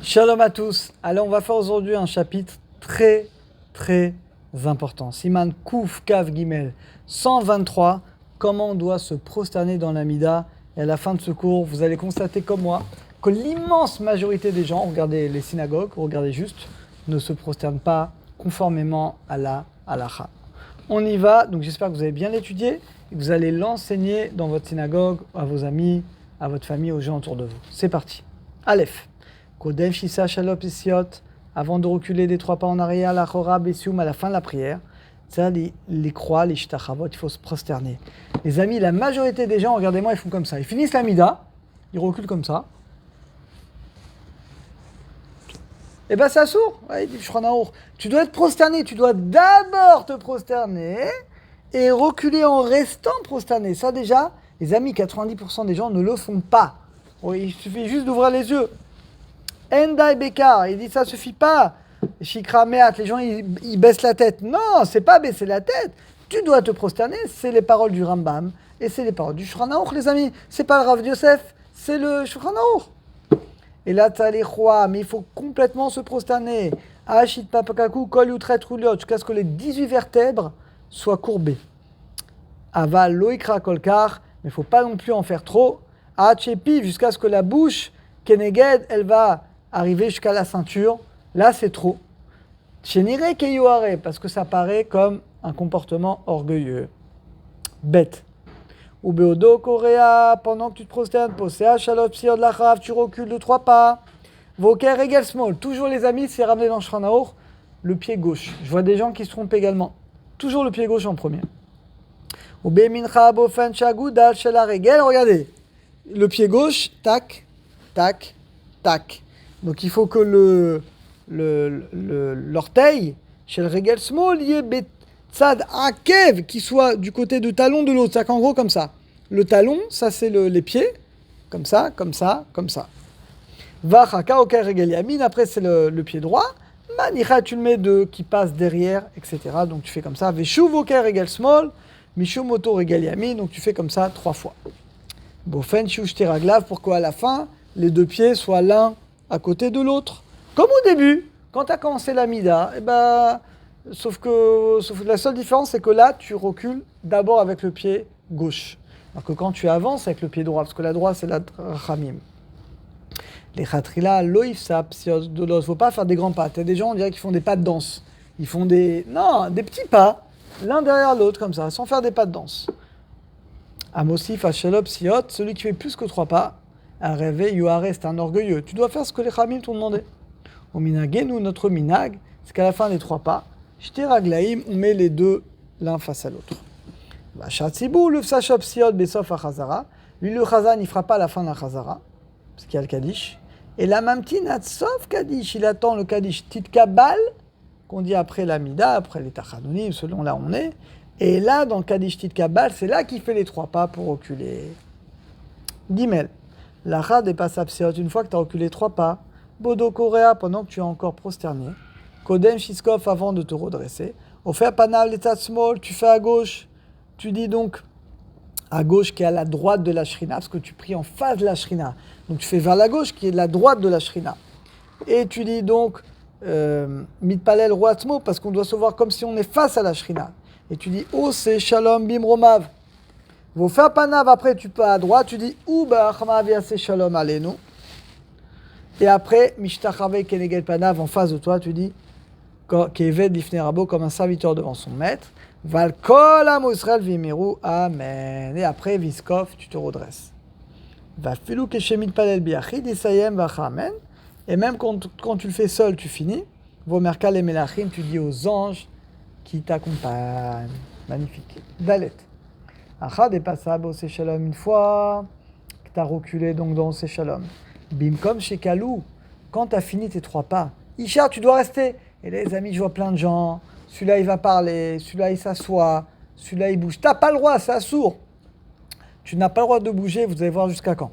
Shalom à tous. Alors on va faire aujourd'hui un chapitre très très important. Siman Kouf Kav Gimel 123. Comment on doit se prosterner dans l'Amida. Et à la fin de ce cours, vous allez constater comme moi que l'immense majorité des gens, regardez les synagogues, regardez juste, ne se prosternent pas conformément à la halakha. On y va, donc j'espère que vous avez bien étudié et que vous allez l'enseigner dans votre synagogue, à vos amis, à votre famille, aux gens autour de vous. C'est parti. Aleph. Kodem Shisa Shalop Isiot, avant de reculer des 3 pas en arrière, la Chora Bessium à la fin de la prière, ça, les croix, les Shtachavot, il faut se prosterner. Les amis, la majorité des gens, regardez-moi, ils font comme ça. Ils finissent la Mida, ils reculent comme ça. Et ben ça sourd, ouais, il dit Shulchan Aruch. Tu dois être prosterné, tu dois d'abord te prosterner et reculer en restant prosterné. Ça déjà, les amis, 90% des gens ne le font pas. Il suffit juste d'ouvrir les yeux. Endai Bekar, il dit ça suffit pas. Shikra Meat, les gens ils baissent la tête. Non, c'est pas baisser la tête. Tu dois te prosterner, c'est les paroles du Rambam et c'est les paroles du Shulchan Aruch, les amis. C'est pas le Rav Yosef, c'est le Shulchan Aruch. Et là, tu as les rois, mais il faut complètement se prosterner. Ashit papakaku kol utret ruliot, jusqu'à ce que les 18 vertèbres soient courbées. Aval loikra kolkar, mais il ne faut pas non plus en faire trop. Achepi, jusqu'à ce que la bouche, keneged, elle va arriver jusqu'à la ceinture. Là, c'est trop. Chenire keyuare, parce que ça paraît comme un comportement orgueilleux. Bête. Ou Beodo Korea, pendant que tu te prosternes, Posea Shalot Psior de la Chav, tu recules de 3 pas. Voker Regel Small, toujours les amis, c'est ramené dans Shulchan Aruch, le pied gauche. Je vois des gens qui se trompent également. Toujours le pied gauche en premier. Ou Bemincha Bofen Shagudal Shela Regel, regardez. Le pied gauche, tac, tac, tac. Donc il faut que l'orteil, chez le Regel Small, y ait Tzad Akev, qui soit du côté du talon de l'autre. C'est qu'en gros, comme ça. Le talon, ça c'est les pieds. Comme ça, comme ça, comme ça. Vachaka Oker Regel Yamin, après c'est le pied droit. Manicha, tu le mets qui passe derrière, etc. Donc tu fais comme ça. Veshuv Oker Regel Small, Mishum Oto Regel Yamin. Donc tu fais comme ça 3 fois. Bofen Shush Teraglav, pour qu'à la fin, les 2 pieds soient l'un à côté de l'autre. Comme au début, quand tu as commencé la Mida, sauf que la seule différence, c'est que là, tu recules d'abord avec le pied gauche. Alors que quand tu avances avec le pied droit, parce que la droite, c'est la Rachamim. Les Khatrila, Loïfsa, Psios, Dolos, il ne faut pas faire des grands pas. Tu as des gens, on dirait qu'ils font des pas de danse. Ils font des petits pas, l'un derrière l'autre, comme ça, sans faire des pas de danse. Amosif, Achelop, Siot, celui qui fait plus que 3 pas, un rêvé, Yuare, c'est un orgueilleux. Tu dois faire ce que les Khamim t'ont demandé. Au Minagenu, notre Minag, c'est qu'à la fin des 3 pas, Shte Raglaim, on met les 2 l'un face à l'autre. Vachatzibou, le Fsachop Siot, Besof Achazara. Lui, le Chazan, il ne fera pas la fin de la Chazara, parce qu'il y a le Kaddish. Et la Mamtin, sauf Kaddish, il attend le Kaddish Titkabal, qu'on dit après la Mida, après les Tachanonim, selon là où on est. Et là, dans le Kaddish Titkabal, c'est là qu'il fait les 3 pas pour reculer. Gimel. L'Acha dépasse Apsiot, une fois que tu as reculé 3 pas. Bodo Korea, pendant que tu es encore prosterné. Kodem Shiskov, avant de te redresser. Ofer Panav l'Etat Small, tu fais à gauche. Tu dis donc à gauche qui est à la droite de la Shrina, parce que tu pries en face de la Shrina. Donc tu fais vers la gauche qui est de la droite de la Shrina. Et tu dis donc Mitpalel Roatzmo, parce qu'on doit se voir comme si on est face à la Shrina. Et tu dis Oh, c'est Shalom Bim Romav. Vos faire Panav, après tu peux à droite, tu dis Uba Achmav Yase Shalom Alenu. Et après, Mishtachave Kenegel Panav, en face de toi, tu dis Keved Lifne Rabo, comme un serviteur devant son maître. Val Kol Am Israël Vimeru, Amen. Et après, Viskov, tu te redresses. Va Filou Keshemit Palel Biachid, Isayem Vacha Amen. Et même quand tu le fais seul, tu finis. Vomerkal et Melachim, tu dis aux anges qui t'accompagnent. Magnifique. Dalet. Achad et Passab au Shalom, une fois que tu as reculé donc dans au Shalom. Bimkom chez Kalou, quand tu as fini tes 3 pas, Isha, tu dois rester. Et là, les amis, je vois plein de gens. Celui-là, il va parler. Celui-là, il s'assoit. Celui-là, il bouge. Tu n'as pas le droit, c'est assourd. Tu n'as pas le droit de bouger. Vous allez voir jusqu'à quand.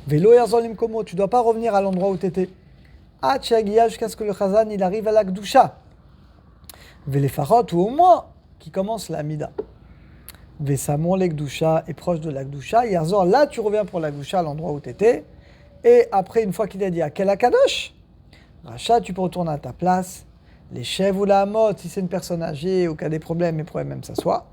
Vélo Erzolim Komo, tu ne dois pas revenir à l'endroit où tu étais. Tchagia, jusqu'à ce que le Chazan il arrive à la Gdusha. Vélé Farot, ou au moins, qui commence la Mida. Vesamon, l'Egdusha est proche de la Gdusha. Yerzor, là, tu reviens pour la Gdusha, à l'endroit où tu étais. Et après, une fois qu'il a dit à quel Akadosh, Racha, tu peux retourner à ta place. Les chèvres ou la motte, si c'est une personne âgée ou qui a des problèmes, il pourrait même s'asseoir.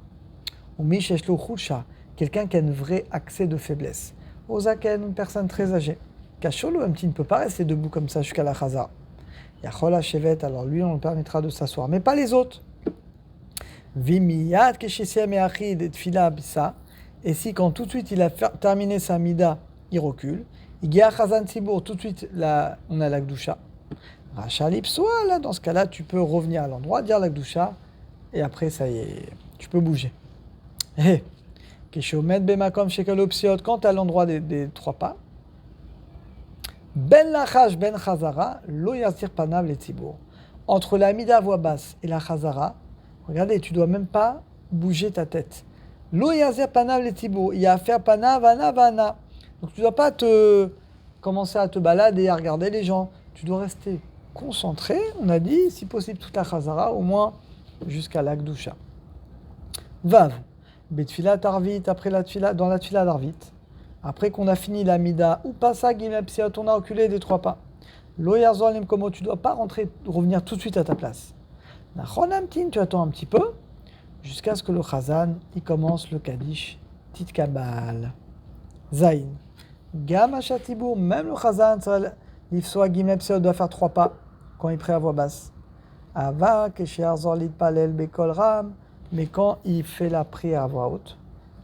Ou Misheshlo Khusha, quelqu'un qui a un vrai accès de faiblesse. Ozaken, une personne très âgée. Kacholo, un petit ne peut pas rester debout comme ça jusqu'à la Chaza. Yachola Shevet, alors lui, on lui permettra de s'asseoir, mais pas les autres. Vimiyat Keshesiem et Achid et Tfila Abissa. Et si quand tout de suite il a terminé sa mida, il recule. Il y a Chazan Tzibour, tout de suite là, on a la Gdusha. Racha Lipsoa, là, dans ce cas-là, tu peux revenir à l'endroit, dire la Gdusha, et après, ça y est, tu peux bouger. Eh, Keshomet Bemakom Shekalopsiot, quand tu es à l'endroit des trois pas, Ben Lachash Ben Chazara, Lo Yazir Panav le Tzibour. Entre la mida à voix basse et la Chazara, regardez, tu dois même pas bouger ta tête. Lo Yazir Panav le Tzibour, il y a à faire Panav, Vana, Vana. Donc tu ne dois pas commencer à te balader et à regarder les gens. Tu dois rester concentré, on a dit, si possible toute la Chazara, au moins jusqu'à l'Akdusha. Vav, Betfila Tarvit, après la tfila, dans la tfila d'Arvit, après qu'on a fini la Mida, ou pas ça, Gimepsiot, on a reculé des trois pas. Lo Yarzolim Komo, tu ne dois pas revenir tout de suite à ta place. Nachonamtin, tu attends un petit peu, jusqu'à ce que le Chazan, il commence le Kaddish, Tit Kabal. Zain. Gam Hachatibour, même le Chazan, l'Ifsoa Gimepsiot doit faire trois pas quand il est prêt à voix basse. Ava, Keshiarzor Litpalel Bekol Ram, mais quand il fait la prière à voix haute,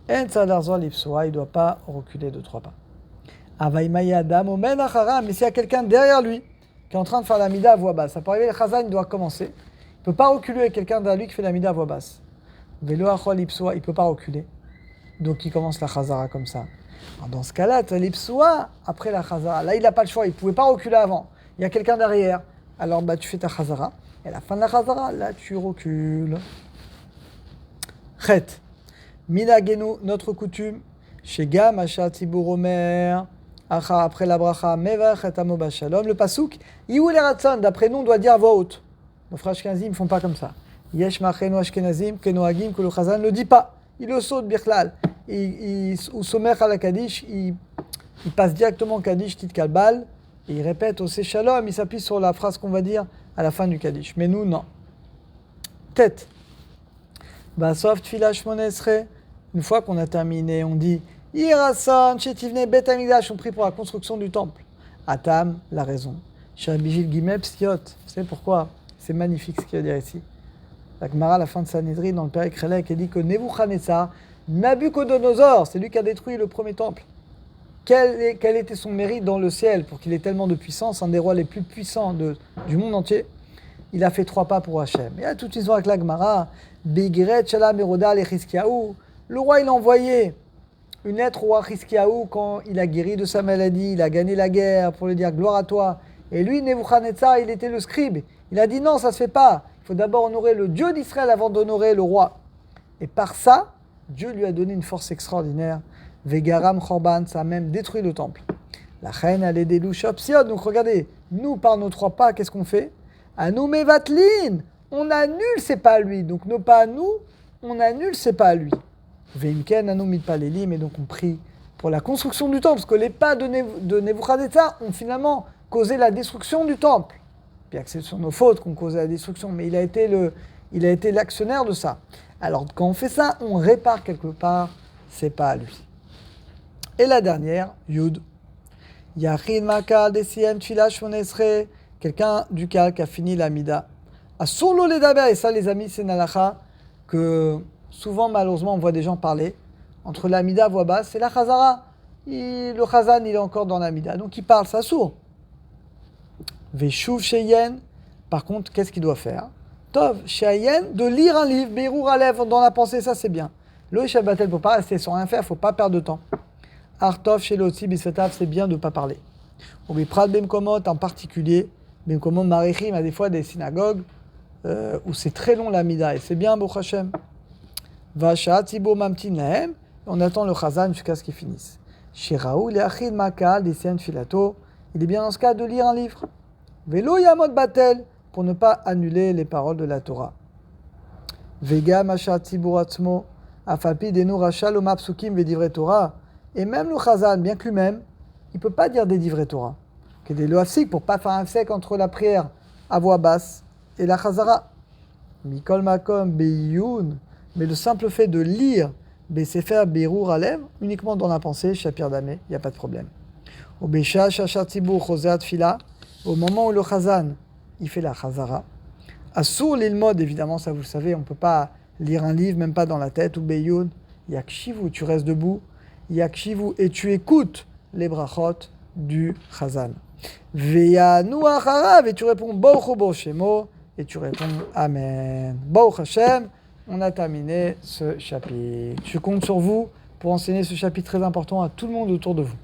En Sadarzor l'Ifsoa, il ne doit pas reculer de trois pas. Ava Imayadam, Omen Acharam, mais s'il y a quelqu'un derrière lui qui est en train de faire la mida à voix basse, ça peut arriver, le Chazan doit commencer. Il ne peut pas reculer avec quelqu'un derrière lui qui fait la mida à voix basse. Velo Achol l'Ifsoa, il ne peut pas reculer. Donc il commence la Chazara comme ça. Alors dans ce cas-là, tu as l'Ipsoa après la Chazara. Là, il n'a pas le choix, il ne pouvait pas reculer avant. Il y a quelqu'un derrière. Alors tu fais ta Chazara. Et à la fin de la Chazara, là, tu recules. Chet. Minagenu, notre coutume. Shega, Macha, Tzibour, Omer. Acha, après la bracha. Mevach, et Amo, Shalom. Le pasouk. Iou les Ratson, d'après nous, on doit dire à voix haute. Nos frères Ashkenazim ne font pas comme ça. Yesh, Machenu, Ashkenazim, Kenoagim, que le Chazan ne le dit pas. Il le saute, Birklal. Ou Somer à la Kaddish, il passe directement au Kaddish, Tit Kalbal, et il répète au Shalom, il s'appuie sur la phrase qu'on va dire à la fin du Kaddish. Mais nous, non. Tête. Basov Tfila Shmonesre, une fois qu'on a terminé, on dit Irason, Chetivne, Bet Amigdash, on prie pour la construction du temple. Atam, la raison. Shabijil Gimel Psiot, vous savez pourquoi? C'est magnifique ce qu'il y a à dire ici. La Gemara, à la fin de Sanhedrin, dans le Père Krelek, elle dit que Nebuchadnezzar, Nabucodonosor, c'est lui qui a détruit le premier temple. Quel était son mérite dans le ciel pour qu'il ait tellement de puissance, un des rois les plus puissants du monde entier? Il a fait trois pas pour Hachem. Et là, toute l'histoire avec la Gemara, Begret, Shalom, Eroda, et Chizkiyahu. Le roi, il a envoyé une lettre au roi Chizkiyahu quand il a guéri de sa maladie, il a gagné la guerre pour lui dire gloire à toi. Et lui, Nebuchadnezzar, il était le scribe. Il a dit non, ça se fait pas. Il faut d'abord honorer le Dieu d'Israël avant d'honorer le roi. Et par ça, Dieu lui a donné une force extraordinaire. Vegaram Chorban, ça a même détruit le temple. La reine, elle est des louchopsiot. Donc regardez, nous, par nos trois pas, qu'est-ce qu'on fait? Anoumé Vatlin, on annule, c'est pas à lui. Donc nos pas à nous, on annule, c'est pas à lui. Veimken, anoumit paleli, mais donc on prie pour la construction du temple, parce que les pas de Nebuchadnezzar ont finalement causé la destruction du temple. Bien que ce sont nos fautes qui ont causé la destruction, mais il a été l'actionnaire de ça. Alors quand on fait ça, on répare quelque part, c'est pas à lui. Et la dernière, Yud. Yachid Makal Desiem Tfila Shmonesre, quelqu'un du Kal qui a fini la Mida. Asolo les daber, et ça les amis, c'est une halakha que souvent malheureusement on voit des gens parler entre la Mida voix basse et la Chazara. Le Chazan il est encore dans la Mida, donc il parle, ça sourd. Veshuv Sheyen, par contre, qu'est-ce qu'il doit faire? Tov Sheyen, de lire un livre, Beirur Alev, dans la pensée, ça c'est bien. Le Shabbatel ne peut pas rester sans rien faire, il ne faut pas perdre de temps. Artov Shelotzi Bisetav, c'est bien de ne pas parler. Ou Biprat Bemkomot en particulier, Bemkomot Marichim, a des fois des synagogues où c'est très long la Mida, et c'est bien, Baruch Hashem. Vasha Tibo Mamtin Lahem, on attend le Chazan jusqu'à ce qu'il finisse. Shiraou Leachid Makal, Desien Filato, il est bien dans ce cas de lire un livre. Velo Yamot Batel, pour ne pas annuler les paroles de la Torah. Vega Masha Tiburatzmo, Afapi Denu Rachal Omapsukim Vedivre Torah, et même le Chazan, bien que lui-même, il ne peut pas dire des divrei Torah. Que des loafsik, pour ne pas faire un sec entre la prière à voix basse et la chazara. Mikol makom beiyun, mais le simple fait de lire Besefer Beirur Alev, uniquement dans la pensée, Shapir Damé, il n'y a pas de problème. Au Besha Shachar Tzibour Choseat Fila, au moment où le Chazan, il fait la Chazara. Assour l'ilmod, évidemment, ça vous le savez, on ne peut pas lire un livre, même pas dans la tête, ou Beyoun. Yakshivu, tu restes debout. Yakshivu, et tu écoutes les brachot du Chazan. Veya Nuacharav, et tu réponds Baruch Hu Shemo, et tu réponds Amen. Baruch Hashem, on a terminé ce chapitre. Je compte sur vous pour enseigner ce chapitre très important à tout le monde autour de vous.